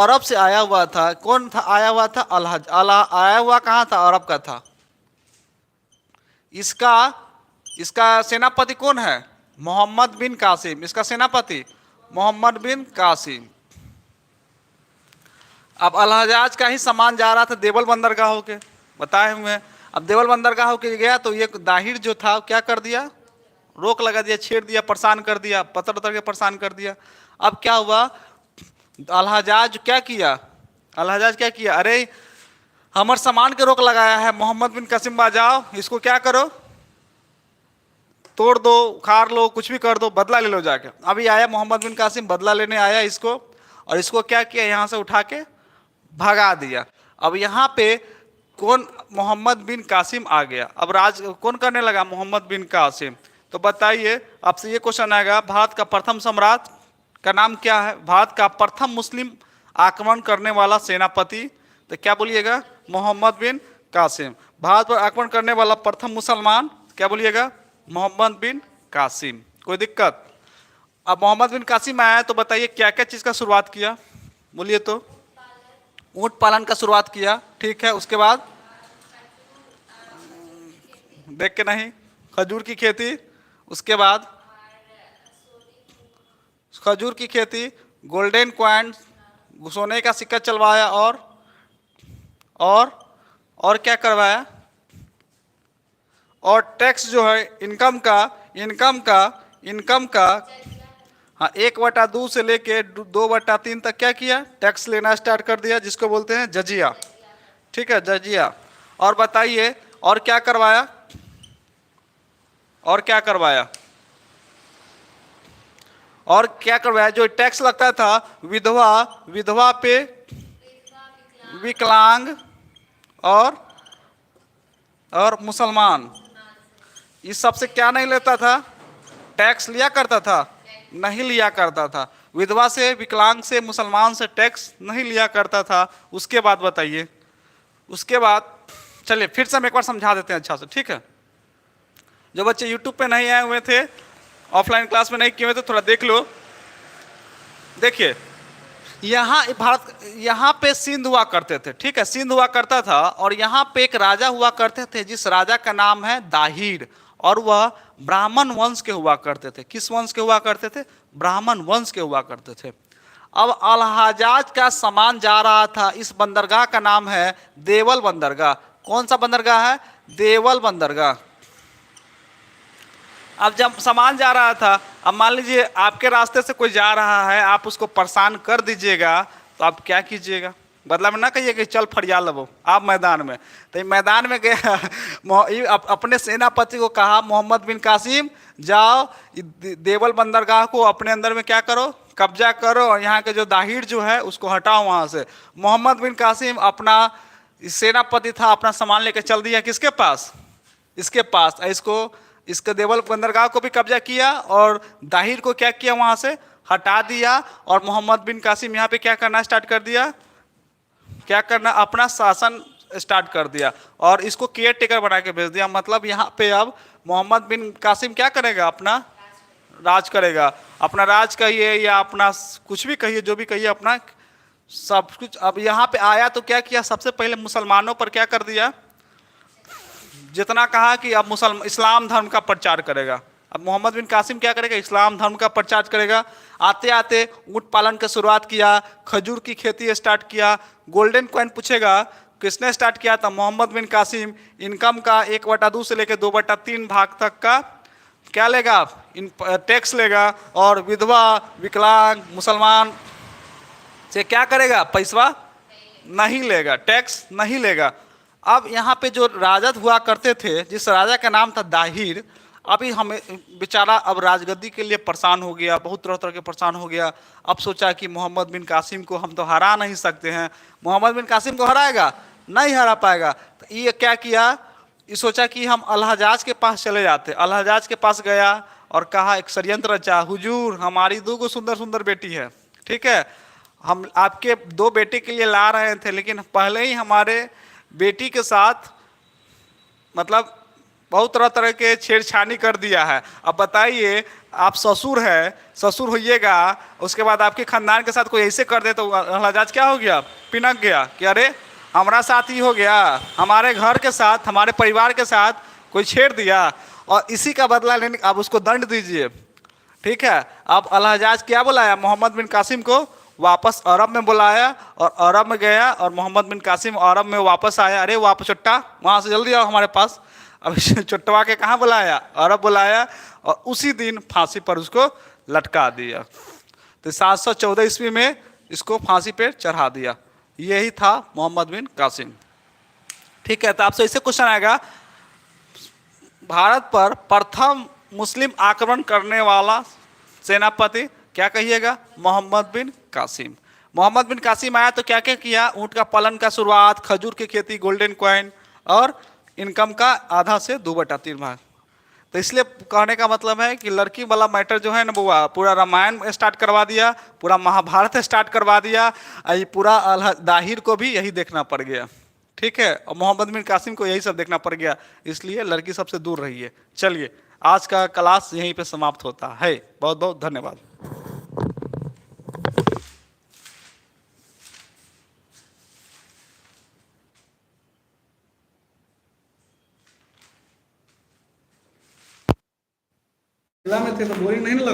अरब से आया हुआ था। कौन था आया हुआ था? आया हुआ कहाँ था? अरब का था। इसका इसका सेनापति कौन है? मोहम्मद बिन कासिम। इसका सेनापति मोहम्मद बिन कासिम। अब अलहजाज का ही सामान जा रहा था देवल बंदरगाह होके, बताए हुए हैं। अब देवल बंदरगाह होके गया तो ये दाहिर जो था क्या कर दिया? रोक लगा दिया, छेड़ दिया, परेशान कर दिया, पत्थर उतर के परेशान कर दिया। अब क्या हुआ? अलहजाज क्या किया? अलहजाज क्या किया? अरे हमर सामान के रोक लगाया है, मोहम्मद बिन कासिम बाजाओ, इसको क्या करो, तोड़ दो, उखाड़ लो, कुछ भी कर दो, बदला ले लो जाके। अभी आया मोहम्मद बिन कासिम, बदला लेने आया इसको, और इसको क्या किया? यहाँ से उठा के भगा दिया। अब यहाँ पे कौन? मोहम्मद बिन कासिम आ गया। अब राज कौन करने लगा? मोहम्मद बिन कासिम। तो बताइए, आपसे ये क्वेश्चन आएगा, भारत का प्रथम सम्राट का नाम क्या है? भारत का प्रथम मुस्लिम आक्रमण करने वाला सेनापति, तो क्या बोलिएगा? मोहम्मद बिन कासिम। भारत पर आक्रमण करने वाला प्रथम मुसलमान, क्या बोलिएगा? मोहम्मद बिन कासिम। कोई दिक्कत? अब मोहम्मद बिन कासिम आया तो बताइए क्या क्या चीज़ का शुरुआत किया, बोलिए तो? ऊंट पालन का शुरुआत किया, ठीक है। उसके बाद देख के नहीं, खजूर की खेती। उसके बाद खजूर की खेती, गोल्डन कॉइन, सोने का सिक्का चलवाया, और और क्या करवाया? और टैक्स जो है इनकम का हाँ 1/2 से लेके 2/3 तक क्या किया? टैक्स लेना स्टार्ट कर दिया, जिसको बोलते हैं जजिया, ठीक है, जजिया। और बताइए और क्या करवाया? और क्या करवाया? और क्या करवाया? जो टैक्स लगता था विधवा विधवा पे, विकलांग, और मुसलमान, इस सब से क्या नहीं लेता था? टैक्स लिया करता था? नहीं लिया करता था। विधवा से, विकलांग से, मुसलमान से टैक्स नहीं लिया करता था। उसके बाद बताइए, उसके बाद चलिए फिर से हम एक बार समझा देते हैं अच्छा से, ठीक है। जो बच्चे यूट्यूब पे नहीं आए हुए थे, ऑफलाइन क्लास में नहीं किए हुए थे, थोड़ा देख लो। देखिए यहाँ पे सिंध हुआ करते थे, ठीक है, सिंध हुआ करता था, और यहाँ पे एक राजा हुआ करते थे जिस राजा का नाम है दाहिर, और वह ब्राह्मण वंश के हुआ करते थे। किस वंश के हुआ करते थे? ब्राह्मण वंश के हुआ करते थे। अब अलहजाज का सामान जा रहा था, इस बंदरगाह का नाम है देवल बंदरगाह। कौन सा बंदरगाह है? देवल बंदरगाह। अब जब सामान जा रहा था, अब मान लीजिए आपके रास्ते से कोई जा रहा है, आप उसको परेशान कर दीजिएगा, तो आप क्या कीजिएगा? बदला में ना कहिए कि चल फरियाल लो आप मैदान में। तो ये मैदान में गया अपने सेनापति को कहा, मोहम्मद बिन कासिम जाओ देवल बंदरगाह को अपने अंदर में क्या करो? कब्जा करो, और यहाँ के जो दाहिर जो है उसको हटाओ वहाँ से। मोहम्मद बिन कासिम अपना सेनापति था, अपना सामान लेकर चल दिया किसके पास? इसके पास। इसके देवल बंदरगाह को भी कब्जा किया, और दाहिर को क्या किया? वहां से हटा दिया, और मोहम्मद बिन कासिम यहाँ पे क्या करना स्टार्ट कर दिया? क्या करना? अपना शासन स्टार्ट कर दिया, और इसको केयर टेकर बना के भेज दिया। मतलब यहाँ पे अब मोहम्मद बिन कासिम क्या करेगा? अपना राज करेगा। अपना राज कहिए या अपना कुछ भी कहिए, जो भी कहिए, अपना सब कुछ। अब यहाँ पे आया तो क्या किया? सबसे पहले मुसलमानों पर क्या कर दिया? जितना कहा कि अब इस्लाम धर्म का प्रचार करेगा। अब मोहम्मद बिन कासिम क्या करेगा? इस्लाम धर्म का प्रचार करेगा। आते आते ऊँट पालन की शुरुआत किया, खजूर की खेती स्टार्ट किया। गोल्डन कॉइन पूछेगा किसने स्टार्ट किया था? मोहम्मद बिन कासिम। इनकम का 1/2 से लेकर 2/3 भाग तक का क्या लेगा? टैक्स लेगा, और विधवा, विकलांग, मुसलमान से क्या करेगा? पैसा नहीं लेगा, टैक्स नहीं लेगा। अब यहाँ पे जो राजद हुआ करते थे, जिस राजा का नाम था दाहिर, अभी हमें बेचारा अब राजगद्दी के लिए परेशान हो गया, बहुत तरह तरह के परेशान हो गया। अब सोचा कि मोहम्मद बिन कासिम को हम तो हरा नहीं सकते हैं। मोहम्मद बिन कासिम को हराएगा? नहीं हरा पाएगा। तो ये क्या किया? ये सोचा कि हम अलहजाज के पास चले जाते। अलहजाज के पास गया और कहा, एक षड्यंत्र रचा, हुजूर हमारी 2 सुंदर सुंदर बेटी है, ठीक है, हम आपके 2 बेटे के लिए ला रहे थे, लेकिन पहले ही हमारे बेटी के साथ मतलब बहुत तरह तरह के छेड़छानी कर दिया है। अब बताइए, आप ससुर है, ससुर होइएगा, उसके बाद आपके खानदान के साथ कोई ऐसे कर दे तो लहजाज क्या हो गया, पिनक गया कि अरे हमारा साथ ही हो गया, हमारे घर के साथ, हमारे परिवार के साथ कोई छेड़ दिया, और इसी का बदला लेने आप उसको दंड दीजिए। ठीक है। अब अलहजाज क्या बुलाया, मोहम्मद बिन कासिम को वापस अरब में बुलाया, और अरब में गया, और मोहम्मद बिन कासिम अरब में वापस आया। अरे वापस चुट्टा, वहाँ से जल्दी आओ हमारे पास। अब चुट्टवा के कहाँ बुलाया, अरब बुलाया, और उसी दिन फांसी पर उसको लटका दिया। तो 714 ईस्वी में इसको फांसी पे चढ़ा दिया। यही था मोहम्मद बिन कासिम। ठीक है। तो आपसे ऐसे क्वेश्चन आएगा, भारत पर प्रथम मुस्लिम आक्रमण करने वाला सेनापति, क्या कहिएगा, मोहम्मद बिन कासिम। मोहम्मद बिन कासिम आया तो क्या क्या किया, ऊँट का पालन का शुरुआत, खजूर की खेती, गोल्डन कॉइन, और इनकम का आधा से 2/3 भाग। तो इसलिए कहने का मतलब है कि लड़की वाला मैटर जो है ना वो पूरा रामायण स्टार्ट करवा दिया, पूरा महाभारत स्टार्ट करवा दिया, ये पूरा दाहिर को भी यही देखना पड़ गया। ठीक है। और मोहम्मद बिन कासिम को यही सब देखना पड़ गया, इसलिए लड़की सबसे दूर रही है। चलिए, आज का क्लास यहीं पे समाप्त होता है। बहुत बहुत धन्यवाद। में थे तो बोरिंग नहीं लगा।